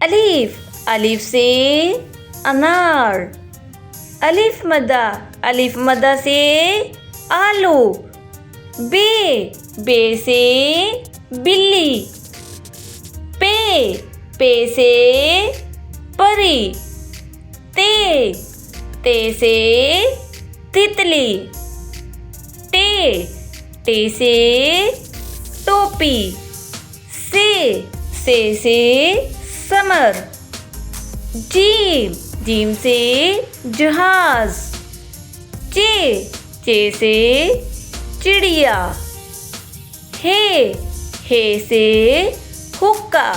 अलिफ अलिफ से अनार। अलिफ मद्दा से आलू। बे से बिल्ली। पे से परी। ते से तितली। टे से टोपी। से समर। जीम से जहाज। चे से चिड़िया। हे से हुक्का।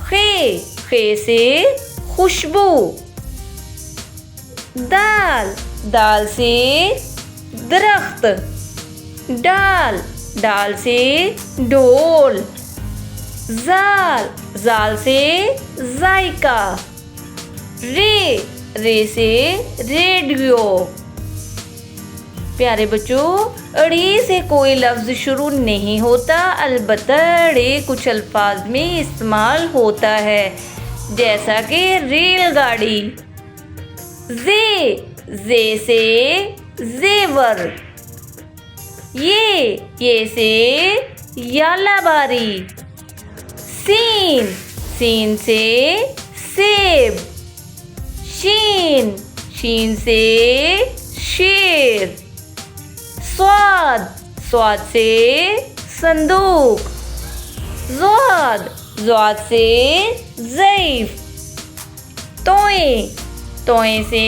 खे से खुशबू। दाल से दरख्त। डाल से ढोल। जाल से जायका। रे से रेडियो। प्यारे बच्चों, अड़ी से कोई लफ्ज़ शुरू नहीं होता, अलबत्ता अड़ी कुछ अल्फाज में इस्तेमाल होता है, जैसा कि रेलगाड़ी। जे से जेवर। ये से यालाबारी। सीन से सेब। शीन से शेर। स्वाद से संदूक। ज़्वाद से ज़ईफ़। तोए से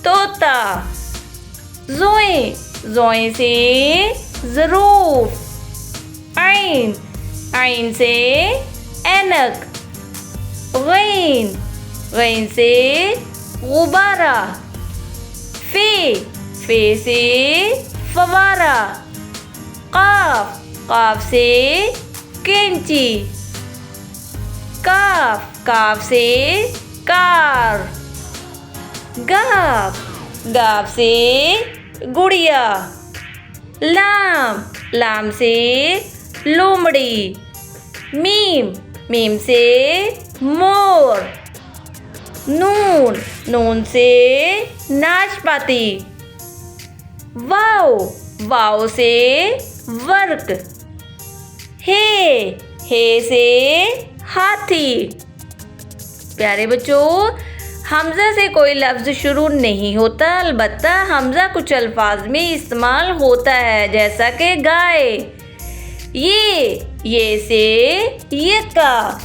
तोता। जोए से ज़रूर। आइन से ऐनक। गैन से गुब्बारा। फे से फवारा। काफ से कैंची। काफ से कार। गाफ से गुड़िया। लाम से लोमड़ी। मीम से मोर। नून से नाशपाती। वाव से वर्क। हे से हाथी। प्यारे बच्चों, हमज़ा से कोई लफ्ज़ शुरू नहीं होता, अलबत्ता हमज़ा कुछ अल्फाज में इस्तेमाल होता है, जैसा कि गाय। ये से यक्का।